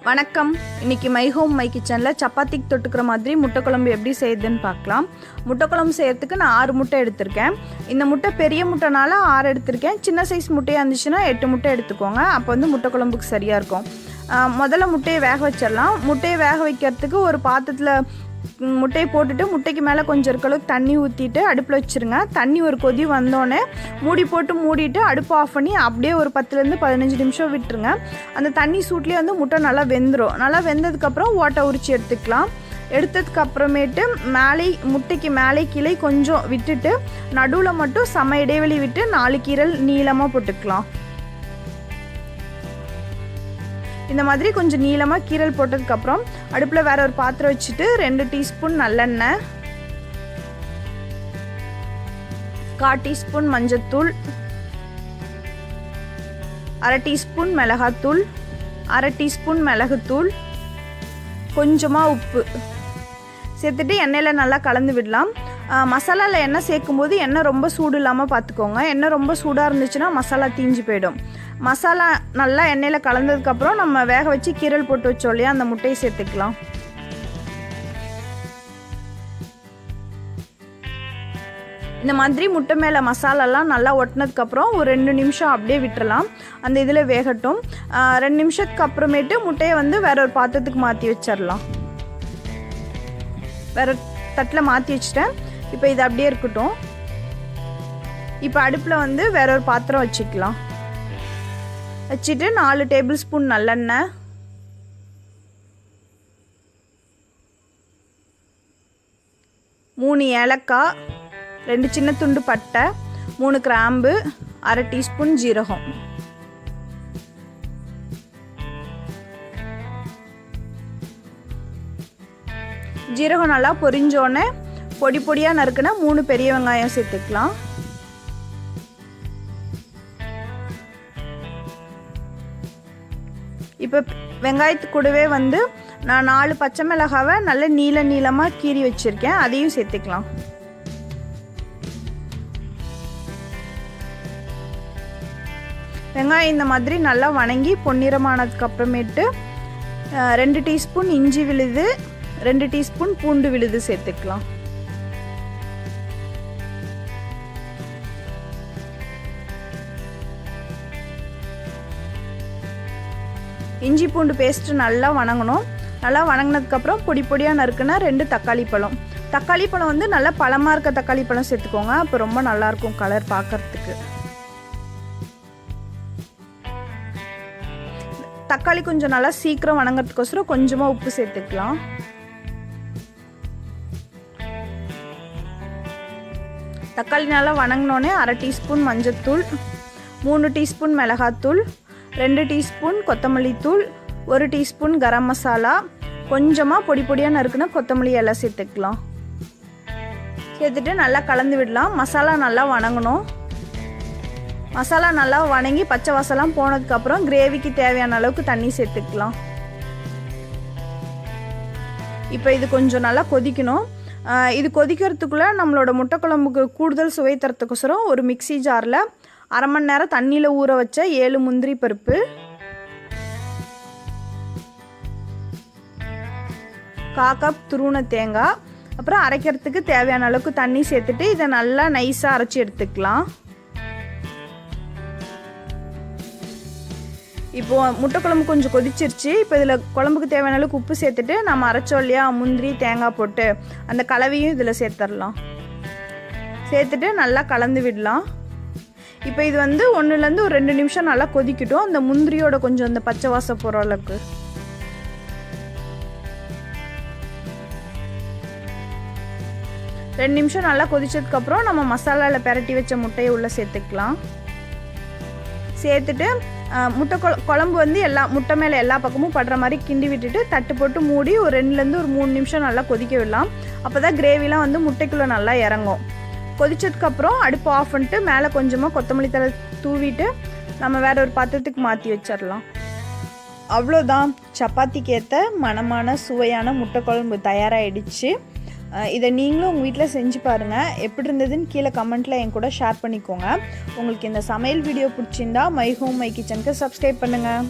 வணக்கம். இன்னைக்கு my home my கிச்சனில் சப்பாத்திக்கு தொட்டுக்கிற மாதிரி முட்டை குழம்பு எப்படி செய்யுதுன்னு பார்க்கலாம். முட்டை குழம்பு செய்யறதுக்கு நான் 6 முட்டை எடுத்திருக்கேன். இந்த முட்டை பெரிய முட்டைனால 6 எடுத்திருக்கேன். சின்ன சைஸ் முட்டையாக இருந்துச்சுன்னா 8 முட்டை எடுத்துக்கோங்க. அப்போ வந்து முட்டை குழம்புக்கு சரியாக இருக்கும். முதல்ல முட்டையை வேக வச்சிடலாம். முட்டையை வேக வைக்கிறதுக்கு ஒரு பாத்திரத்தில் முட்டையை போட்டுட்டு முட்டைக்கு மேலே கொஞ்சம் இருக்கலாம் தண்ணி ஊற்றிட்டு அடுப்பில் வச்சுருங்க. தண்ணி ஒரு கொதி வந்தோடனே மூடிட்டு அடுப்பு ஆஃப் பண்ணி அப்படியே ஒரு 10 to 15 நிமிஷம் விட்டுருங்க. அந்த தண்ணி சூட்லேயே வந்து முட்டை நல்லா வெந்துடும். நல்லா வெந்ததுக்கப்புறம் ஓட்டை உரிச்சு எடுத்துக்கலாம். எடுத்ததுக்கு அப்புறமேட்டு முட்டைக்கு மேலே கீழே கொஞ்சம் விட்டுட்டு நடுவில் மட்டும் சம இடைவெளி விட்டு 4 கீரல் நீளமாக போட்டுக்கலாம். இந்த மாதிரி கொஞ்சம் நீளமாக கீரல் போட்டதுக்கப்புறம் அடுப்பில் வேற ஒரு பாத்திரம் வச்சுட்டு 2 டீஸ்பூன் நல்லெண்ணெய், 1/4 டீஸ்பூன் மஞ்சத்தூள், 1/2 டீஸ்பூன் மிளகாத்தூள், 1/2 டீஸ்பூன் மிளகுத்தூள், கொஞ்சமாக உப்பு சேர்த்துட்டு எண்ணெயில் நல்லா கலந்து விடலாம். மசாலாவில் எண்ணெய் சேர்க்கும்போது எண்ணெய் ரொம்ப சூடு இல்லாமல் பார்த்துக்கோங்க. எண்ணெய் ரொம்ப சூடாக இருந்துச்சுன்னா மசாலா தீஞ்சு போயிடும். மசாலா நல்லா எண்ணெயில் கலந்ததுக்கப்புறம் நம்ம வேக வச்சு கீரல் போட்டு வச்சோம் இல்லையா, அந்த முட்டையை சேர்த்துக்கலாம். இந்த மாதிரி முட்டை மேலே மசாலாலாம் நல்லா ஒட்டினதுக்கப்புறம் ஒரு 2 நிமிஷம் அப்படியே விட்டுறலாம். அந்த இதில் வேகட்டும். 2 நிமிஷத்துக்கு அப்புறமேட்டு முட்டையை வந்து வேற ஒரு பாத்திரத்துக்கு மாற்றி வச்சிடலாம். வேற தட்டில் மாற்றி வச்சுட்டேன். இப்போ இது அப்படியே இருக்கட்டும். இப்போ அடுப்பில் வந்து வேற ஒரு பாத்திரம் வச்சுக்கலாம். வச்சுட்டு 4 டேபிள் ஸ்பூன் நல்லெண்ணெய், 3 ஏலக்காய், 2 சின்ன துண்டு பட்டை, 3 கிராம்பு, 1/2 டீஸ்பூன் ஜீரகம், ஜீரகம் நல்லா பொரிஞ்சோடனே பொடி பொடியாக நறுக்குன 3 பெரிய வெங்காயம் சேர்த்துக்கலாம். இப்போ வெங்காயத்து கூடவே வந்து நான் 4 பச்சை மிளகாவை நல்ல நீளமாக கீறி வச்சுருக்கேன். அதையும் சேர்த்துக்கலாம். வெங்காயம் இந்த மாதிரி நல்லா வணங்கி பொன்னிறமானதுக்கு அப்புறமேட்டு 2 டீஸ்பூன் இஞ்சி விழுது, 2 டீஸ்பூன் பூண்டு விழுது சேர்த்துக்கலாம். இஞ்சி பூண்டு பேஸ்ட்டு நல்லா வணங்கணும். நல்லா வணங்கினதுக்கப்புறம் பொடி பொடியாக நறுக்குனா 2 தக்காளி பழம். தக்காளி பழம் வந்து நல்லா பழமாக இருக்க தக்காளி பழம் சேர்த்துக்கோங்க. அப்போ ரொம்ப நல்லாயிருக்கும் கலர் பார்க்கறதுக்கு. தக்காளி கொஞ்சம் நல்லா சீக்கிரம் வணங்கிறதுக்கோசரம் கொஞ்சமாக உப்பு சேர்த்துக்கலாம். தக்காளி நல்லா வணங்கினோடனே 1/2 டீஸ்பூன் மஞ்சத்தூள், 3 டீஸ்பூன் மிளகாத்தூள், 2 டீஸ்பூன் கொத்தமல்லி தூள், 1 டீஸ்பூன் கரம் மசாலா, கொஞ்சமாக பொடி பொடியாக நறுக்குன கொத்தமல்லி எல்லாம் சேர்த்துக்கலாம். சேர்த்துட்டு நல்லா கலந்து விடலாம். மசாலா நல்லா வணங்கணும். மசாலா நல்லா வணங்கி பச்சை வாசலாம் போனதுக்கப்புறம் கிரேவிக்கு தேவையான அளவுக்கு தண்ணி சேர்த்துக்கலாம். இப்போ இது கொஞ்சம் நல்லா கொதிக்கணும். இது கொதிக்கிறதுக்குள்ளே நம்மளோட முட்டை குழம்புக்கு கூடுதல் சுவை தரத்துக்கோசரம் ஒரு மிக்சி ஜாரில் 1/2 மணி நேரம் தண்ணியில் ஊற வச்ச 7 முந்திரி பருப்பு, 1/4 கப் துருவன தேங்காய், அப்புறம் அரைக்கிறதுக்கு தேவையான அளவுக்கு தண்ணி சேர்த்துட்டு இதை நல்லா நைஸாக அரைச்சி எடுத்துக்கலாம். இப்போது முட்டை குழம்பு கொஞ்சம் கொதிச்சிருச்சு. இப்போ இதில் குழம்புக்கு தேவையான அளவுக்கு உப்பு சேர்த்துட்டு நம்ம அரைச்சோம் இல்லையா முந்திரி தேங்காய் போட்டு அந்த கலவையும் இதில் சேர்த்துடலாம். சேர்த்துட்டு நல்லா கலந்து விடலாம். இப்போ இது வந்து 1 to 2 நிமிஷம் நல்லா கொதிக்கட்டும். அந்த முந்திரியோட கொஞ்சம் அந்த பச்சை வாசம் போகிற அளவுக்கு. ரெண்டு நிமிஷம் நல்லா கொதிச்சதுக்கப்புறம் நம்ம மசாலாவில் பெரட்டி வச்ச முட்டையை உள்ளே சேர்த்துக்கலாம். சேர்த்துட்டு குழம்பு வந்து முட்டை மேலே எல்லா பக்கமும் படுற மாதிரி கிண்டி விட்டுட்டு தட்டு போட்டு மூடி ஒரு 2 to 3 நிமிஷம் நல்லா கொதிக்க விடலாம். அப்போ தான் கிரேவிலாம் வந்து முட்டைக்குள்ளே நல்லா இறங்கும். கொதிச்சதுக்கப்புறம் அடுப்பு ஆஃப் பண்ணிட்டு மேலே கொஞ்சமாக கொத்தமல்லி தழை தூவிட்டு நம்ம வேற ஒரு பாத்திரத்துக்கு மாற்றி வச்சிடலாம். அவ்வளோதான், சப்பாத்திக்கு ஏற்ற மணமான சுவையான முட்டை குழம்பு தயாராகிடுச்சு. இதை நீங்களும் உங்கள் வீட்டில் செஞ்சு பாருங்கள். எப்படி இருந்ததுன்னு கீழே கமெண்ட்டில் என் கூட ஷேர் பண்ணிக்கோங்க. உங்களுக்கு இந்த சமையல் வீடியோ பிடிச்சிருந்தா மை ஹோம் மை கிச்சனுக்கு சப்ஸ்கிரைப் பண்ணுங்கள்.